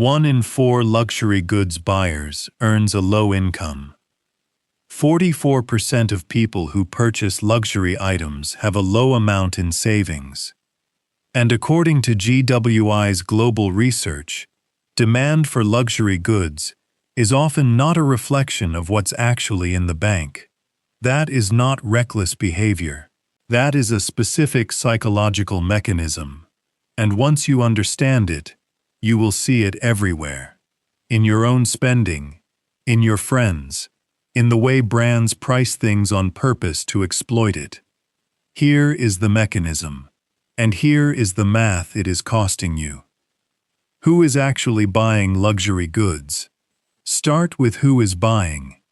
1 in 4 luxury goods buyers earns a low income. 44% of people who purchase luxury items have a low amount in savings. And according to GWI's global research, demand for luxury goods is often not a reflection of what's actually in the bank. That is not reckless behavior. That is a specific psychological mechanism. And once you understand it, you will see it everywhere. In your own spending, in your friends, in the way brands price things on purpose to exploit it. Here is the mechanism, and here is the math it is costing you. Who is actually buying luxury goods? Start with who is buying.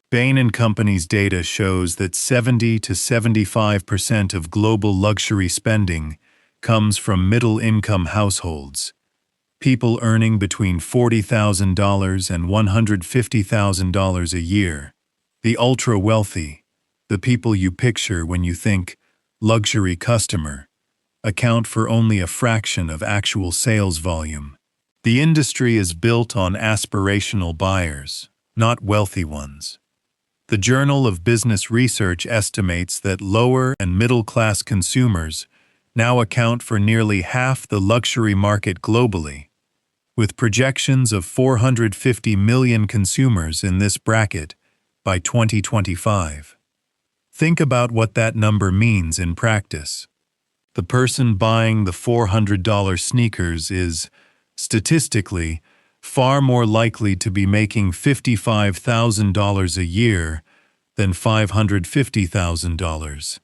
Bain & Company's data shows that 70 to 75% of global luxury spending comes from middle-income households, people earning between $40,000 and $150,000 a year. The ultra-wealthy, the people you picture when you think luxury customer, account for only a fraction of actual sales volume. The industry is built on aspirational buyers, not wealthy ones. The Journal of Business Research estimates that lower and middle-class consumers now account for nearly half the luxury market globally, with projections of 450 million consumers in this bracket by 2025. Think about what that number means in practice. The person buying the $400 sneakers is, statistically, far more likely to be making $55,000 a year than $550,000.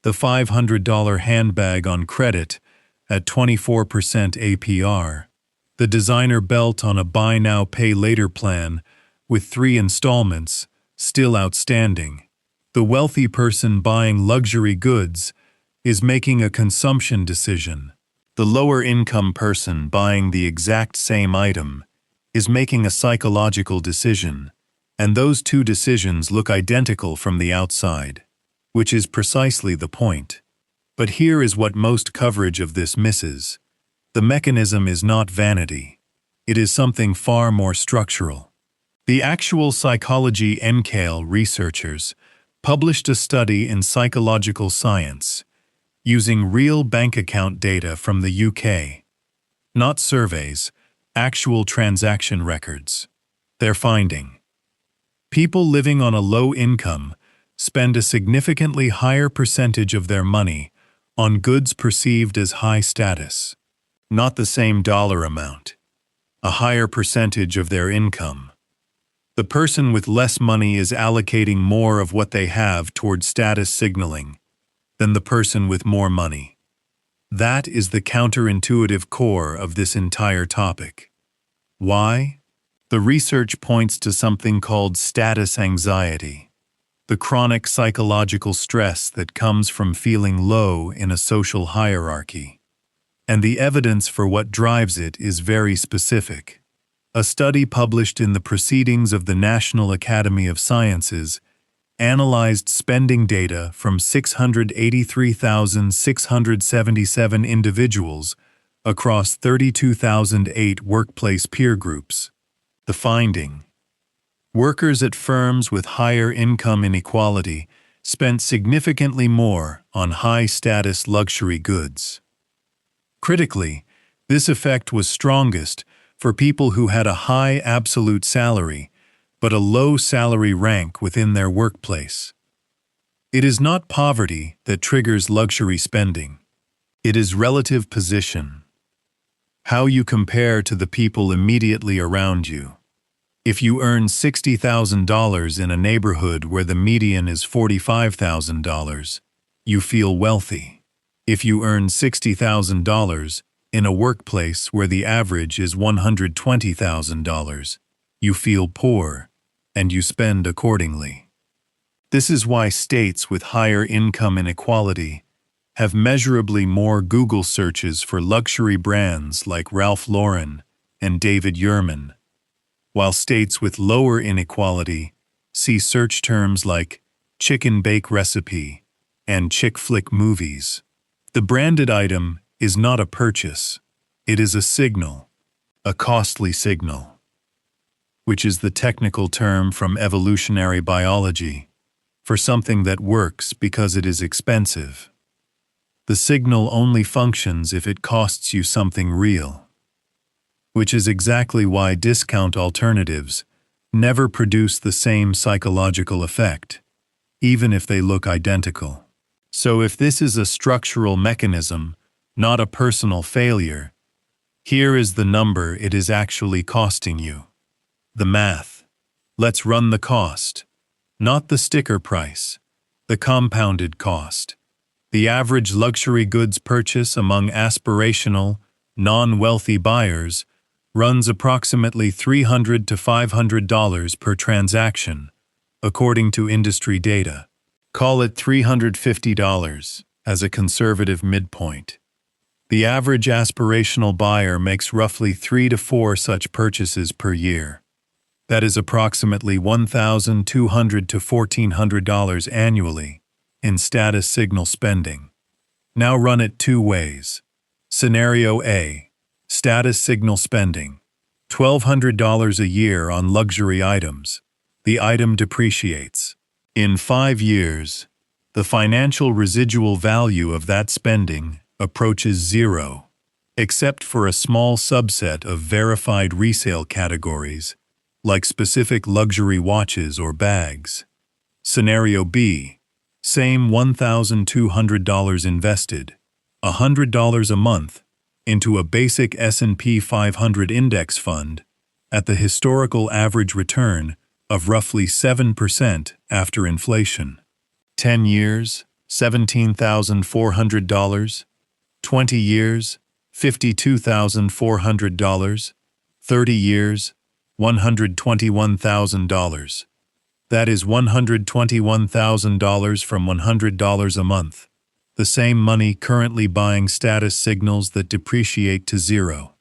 The $500 handbag on credit at 24% APR. The designer belt on a buy now pay later plan with 3 installments, still outstanding. The wealthy person buying luxury goods is making a consumption decision. The lower income person buying the exact same item is making a psychological decision, and those two decisions look identical from the outside, which is precisely the point. But here is what most coverage of this misses. The mechanism is not vanity. It is something far more structural. The Actual Psychology NCAL researchers published a study in Psychological Science using real bank account data from the UK. Not surveys, actual transaction records. Their finding: people living on a low income spend a significantly higher percentage of their money on goods perceived as high status. Not the same dollar amount, a higher percentage of their income. The person with less money is allocating more of what they have toward status signaling than the person with more money. That is the counterintuitive core of this entire topic. Why? The research points to something called status anxiety, the chronic psychological stress that comes from feeling low in a social hierarchy. And the evidence for what drives it is very specific. A study published in the Proceedings of the National Academy of Sciences analyzed spending data from 683,677 individuals across 32,008 workplace peer groups. The finding: workers at firms with higher income inequality spent significantly more on high-status luxury goods. Critically, this effect was strongest for people who had a high absolute salary but a low salary rank within their workplace. It is not poverty that triggers luxury spending. It is relative position. How you compare to the people immediately around you. If you earn $60,000 in a neighborhood where the median is $45,000, you feel wealthy. If you earn $60,000 in a workplace where the average is $120,000, you feel poor, and you spend accordingly. This is why states with higher income inequality have measurably more Google searches for luxury brands like Ralph Lauren and David Yurman, while states with lower inequality see search terms like chicken bake recipe and chick flick movies. The branded item is not a purchase, it is a signal. a costly signal, which is the technical term from evolutionary biology for something that works because it is expensive. The signal only functions if it costs you something real, which is exactly why discount alternatives never produce the same psychological effect, even if they look identical. So if this is a structural mechanism, not a personal failure, here is the number it is actually costing you. The math. Let's run the cost. Not the sticker price, the compounded cost. The average luxury goods purchase among aspirational, non-wealthy buyers runs approximately $300 to $500 per transaction, according to industry data. Call it $350 as a conservative midpoint. The average aspirational buyer makes roughly 3 to 4 such purchases per year. That is approximately $1,200 to $1,400 annually in status signal spending. Now run it two ways. Scenario A. Status signal spending. $1,200 a year on luxury items. The item depreciates. In 5 years, the financial residual value of that spending approaches zero, except for a small subset of verified resale categories, like specific luxury watches or bags. Scenario B. Same $1,200 invested, $100 a month, into a basic S&P 500 index fund at the historical average return of roughly 7% after inflation. 10 years, $17,400. 20 years, $52,400. 30 years, $121,000. That is $121,000 from $100 a month. The same money currently buying status signals that depreciate to zero.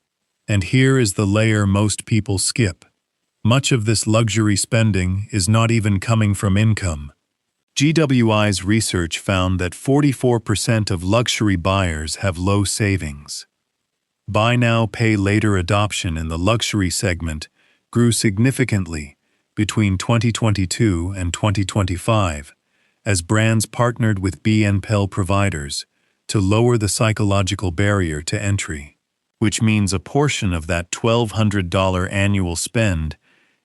And here is the layer most people skip. Much of this luxury spending is not even coming from income. GWI's research found that 44% of luxury buyers have low savings. Buy now, pay later adoption in the luxury segment grew significantly between 2022 and 2025 as brands partnered with BNPL providers to lower the psychological barrier to entry, which means a portion of that $1,200 annual spend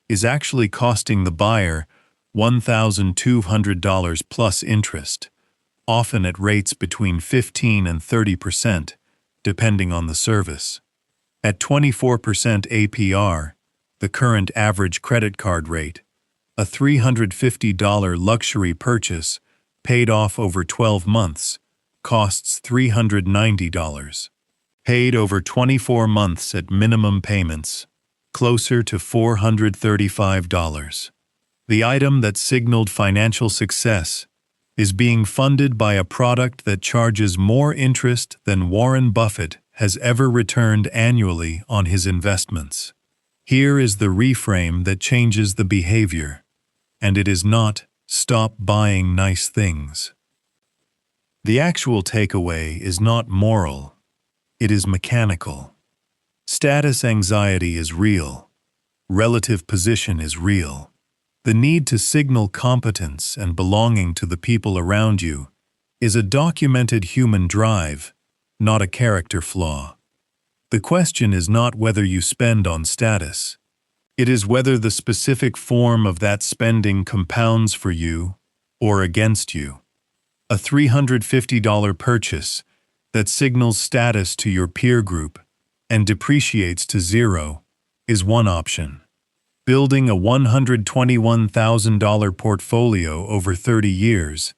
is actually costing the buyer $1,200 plus interest, often at rates between 15% and 30%, depending on the service. At 24% APR, the current average credit card rate, a $350 luxury purchase paid off over 12 months costs $390. Paid over 24 months at minimum payments, closer to $435. The item that signaled financial success is being funded by a product that charges more interest than Warren Buffett has ever returned annually on his investments. Here is the reframe that changes the behavior, and it is not stop buying nice things. The actual takeaway is not moral, it is mechanical. Status anxiety is real. Relative position is real. The need to signal competence and belonging to the people around you is a documented human drive, not a character flaw. The question is not whether you spend on status. It is whether the specific form of that spending compounds for you or against you. A $350 purchase that signals status to your peer group and depreciates to zero is one option. Building a $121,000 portfolio over 30 years,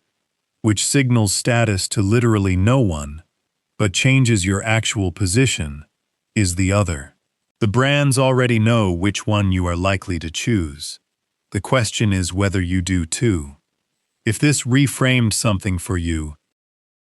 which signals status to literally no one, but changes your actual position, is the other. The brands already know which one you are likely to choose. The question is whether you do too. If this reframed something for you,